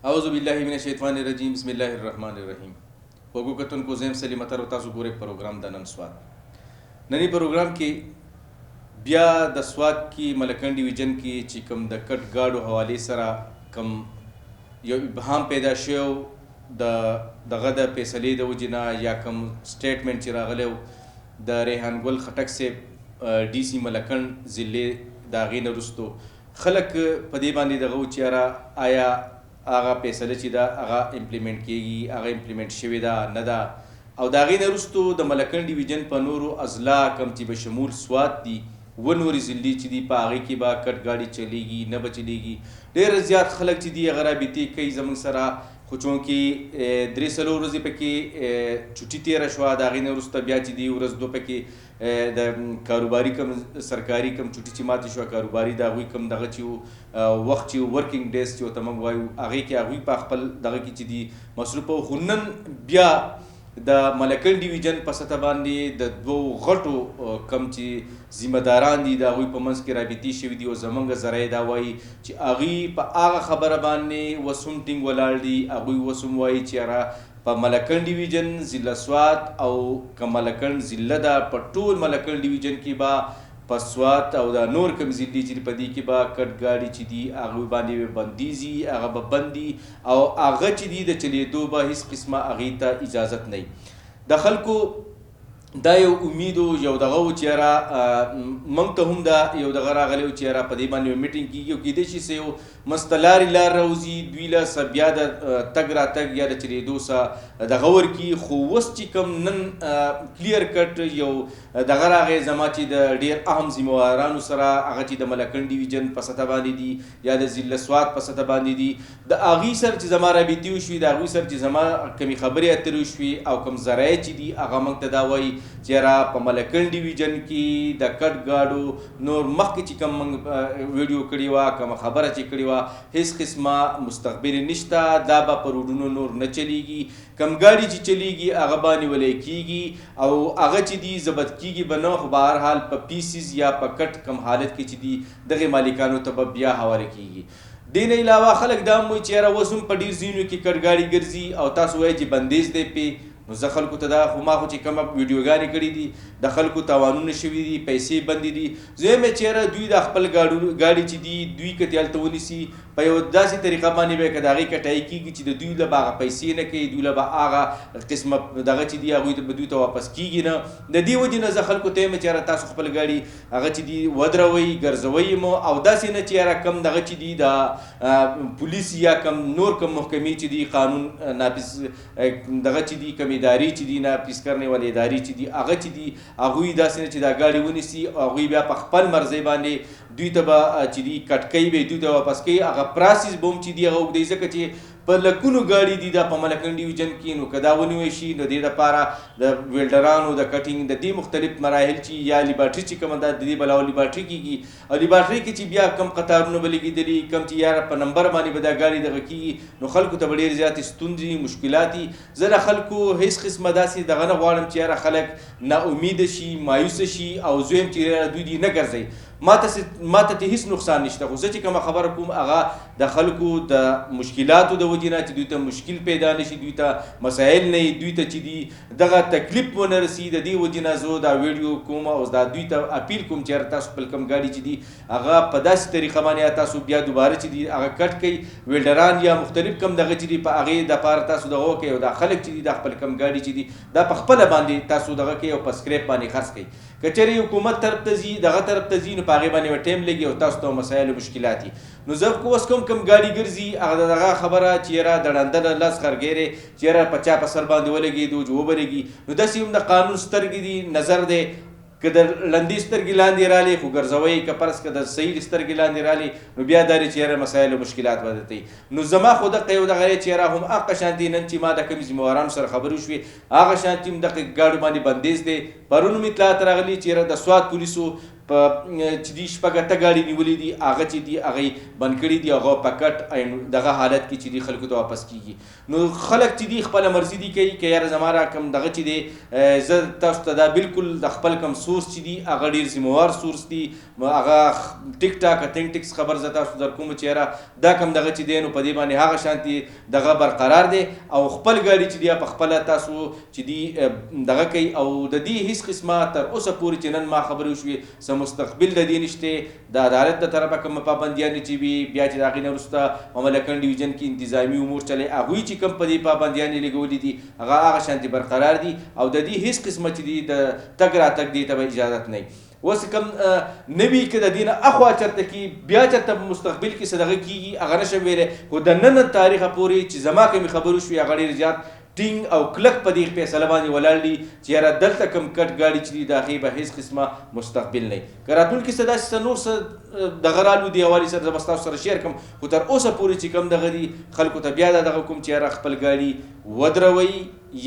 اعوذ بالله من الشیطان الرجیم بسم الله الرحمن الرحیم وګو کتونکو زم سلیمت او تاسو ګورئ پروګرام د نن سواد نننی پروګرام کې بیا د سواد کې ملکن ډیویژن کې چې کوم د کټ گاډو حواله سره کوم یو ابهام پیدا شو دغه د فیصلې د وجنه یا کوم سټیټمنټ چې راغلی د ریحان ګل خټک سے ډي سي ملکن ضلع د هغې نه وروستو خلک په دې باندې دغه و چې یاره آیا هغه فیصله چې ده هغه امپلیمنټ کیږي هغه امپلیمنټ شوې ده نه ده او د هغې نه وروستو د ملکن ډیویژن په نورو اضلاع کوم چې به شمول سوات دي نورې ضلعې چې دي په هغې کې به کټ ګاډي چلیږي نه به چلیږي ډېر زیات خلک چې دي هغه رابطې کوي زموږ سره خو چونکې 3-4 ورځې پکې چوټي تېره شوه د هغې نه وروسته بیا چې دي ورځ 2 پکې د کاروباري کم سرکاري کم چوټي چې ماتې شوه کاروباري د هغوی کم دغه چې وخت چې ورکینګ ډیز چې ورته موږ وایو هغې کې هغوی په خپل دغه کې چې دي مصروف وو خو نن بیا د ملکن ډیویژن په سطح باندې د 2 غټو کم چې ذمه داران دي د هغوی په منځ کې رابطې شوي دي او زموږ ذرایع دا وایي چې هغوی په هغه خبره باندې اوس هم ټینګ ولاړ دي هغوی اوس هم وایي چې یاره په ملکن ډیویژن ضلع سوات او که ملکن ضلع ده په ټول ملکن ډیویژن کې به په سوات او د نور کوم ضلعې چې په دې کې به کټ ګاډي چې دي هغوی باندې به بندیزي هغه به بندي او هغه چې دي د چلیدو به هېڅ قسمه هغې ته اجازت نه وي د خلکو دا یو امید و یو دغه و چې یاره موږ ته هم دا یو دغه راغلی و چې یاره په دې باندې یو میټینګ کېږي او کېدای شي څه یو مستلارې لار راوځي دوی له څه بیا د تګ راتګ یا د چلېدو څه دغه ورکړي خو اوس چې کوم نن کلیر کټ یو دغه راغی زما چې د ډېر اهم ذمهوارانو سره هغه چې د ملکن ډیویژن په سطح باندې دي یا د ضلع سوات په سطح باندې دي د هغوی سره چې زما رابطې وشوي د هغوی سره چې زما کومې خبرې اترې وشوي او کوم ذرایع چې دي هغه موږ ته دا وایي چې یاره په ملکن ډیویژن کې د کټ ګاډو نور مخکې چې کوم موږ ویډیو کړې وه کومه خبره چې کړې وه هېڅ قسمه مستقبل نشته دا به په روډونو نور نه چلیږي کم ګاډي چې چلیږي هغه به نیولی کېږي او هغه چې دي ضبط کېږي به نه خو بهرحال په پیسیز یا په کټ کم حالت کې چې دي دغې مالکانو ته به بیا حواله کېږي دې نه علاوه خلک دا هم وایي چې یاره اوس هم په ډېر ځایونو کې کټ ګاډي ګرځي او تاسو وایئ چې بندیز دی پې نو زه خلکو ته دا خو ما خو چې کومه ویډیوګانې کړي دي د خلکو تاوانونه شوي دي پیسې بندې دي زه یم چې یاره دوی د خپل ګاډي چې دي دوی که تې هلته ونیسي په یو داسې طریقه باندې به که د هغې کټایي کېږي چې د دوی له به هغه پیسې نه کوي دوی له به هغه قسمه دغه چې دي هغوی به دوی ته واپس کېږي نه د دې وجې نه زه خلکو ته یم چې یاره تاسو خپل ګاډي هغه چې دي ودروئ ګرځوئ مو او داسې نه چې یاره کم دغه چې دي د پولیس یا کم نور کم محکمې چې دي قانون نافظ دغه چې دي کم ادارې چې دي نافظ کرنے والې ادارې چې دي هغه چې دي هغوی داسې نه چې دا ګاډي ونیسي او هغوی بیا په خپل مرضۍ باندې دوی ته به چې دي کټکۍ به دوی ته واپس کوي هغه پراسیس به هم چې دي هغه اوږدوي ځکه چې په لکونو ګاډي دي دا په ملکن ډیویژن کې نو که دا ونیوی شي نو دې دپاره د ویلډرانو د کټینګ د دې مختلف مراحل چې یا لیبارټري چې کومه ده د دې بلاو لیبارټري کېږي او لیبارټري کې چې بیا کم قطارونه به لګېدلي کم چې یاره په نمبر باندې به دا ګاډي دغه کېږي نو خلکو ته به ډېرې زیاتې ستونزې مشکلات دي زه له خلکو هېڅ قسمه داسې دغه نه غواړم چې یاره خلک ناامیده شي مایوسه شي او زه یم چې دوی دې نه ګرځئ ما ته ته هیڅ نقصان نشته خو زه چې کومه خبره کوم هغه د خلکو د مشکلاتو د وجې نه چې دوی ته مشکل پیدا نشي دوی ته مسایل نه دوی ته چې دي دغه تکلیف ونه رسي د دې وجې نه زه دا ویډیو کوم او دا دوی ته اپیل کوم چې تاسو خپل کوم ګاډي چې دي هغه په داسې طریقه باندې تاسو بیا دوباره چې دي هغه کټ کوي ویلډران یا مختلف کم دغه چې دي په هغې دپاره تاسو دغه وکړئ او دا خلک چې دي دا خپل کم ګاډي چې دي دا په خپله باندې تاسو دغه کوي او په سکریپ باندې خرڅ کوي که چېرې حکومت طرف ته ځي دغه طرف ته ځي نو په هغې باندې به ټایم لګي او تاسو ته مسایل او مشکلات دي نو زه اوس کوم ګاډي ګرځي هغه دغه خبره چې یاره د ړنده له لس خرګیرې چې یاره په چا په سر باندې ولګېدو چې وبرېږي نو داسې هم د قانون سترګې دي نظر دی که د لندې سترګې لاندې رالې خو ګرځوئ که فرض که د صحیح سترګې لاندې رالې نو بیا دا دی چې یاره مسایل او مشکلات به درته وي نو زما خو دغه یو دغه چې یاره هم هغه شانتې نن چې ما د کومې ذمهوارانو سره خبرې وشوې هغه شانتې هم دغه ګاډو باندې بندیز دی پرون مې اطلاعات راغلي چې یاره د سوات پولیسو په چې دي شپږ اته ګاډي نیولې دي هغه چې دي هغه یې بند کړي دي هغه په کټ دغه حالت کې چې دي خلکو ته واپس کیږي نو خلک چې دي خپله مرضي دي کوي که یاره زما را کوم دغه چې دی زه تاسو ته دا بالکل د خپل کوم سورس چې دي هغه ډېر ذمهوار سورس دي هغه ټیک ټاک اتھینټکس خبر زه تاسو در کوم چې یاره دا کوم دغه چې دی نو په دې باندې هغه شانتي دغه برقرار دی او خپل ګاډي چې دی په خپله تاسو چې دي دغه کوي او د دې هیڅ قسمه تر اوسه پورې چې نن ما خبرې وشوې څه مستقبل د دې نشته د عدالت د طرفه کوم پابندیانې چې وي بیا چې د هغې نه وروسته په ملکنډ ډویژن کې انتظامي امور چلی هغوی چې کوم په دې پابندیانې لګولي دي هغه شانتي برقرار دي او د دې هیڅ قسمه چې دي د تګ راتګ دې ته به اجازت نه وي اوس کوم نوي که د دې نه اخوا چېرته کې بیا چېرته په مستقبل کې څه دغه کېږي هغه نشم ویلی خو د نن تاریخه پورې چې زما کومې خبرې وشوې هغه ډېر زیات ټینګ او کلک په دې فیصله باندې ولاړ دي چې یاره دلته کوم کټ ګاډي چې دي د هغې به هېڅ قسمه مستقبل نه وي که راتلونکي څه داسې څه نور څه دغه رالو دې حوالې سره زه به ستاسو سره شیر کړم خو تر اوسه پورې چې کوم دغه دي خلکو ته بیا دا دغه کوم چې یاره خپل ګاډي ودروئ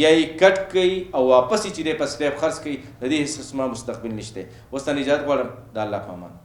یا یې کټ کوي او واپس یې چې دی په سلیب خرڅ کوي د دې هېڅ قسمه مستقبل نشته اوس ته نجات غواړم د الله په امان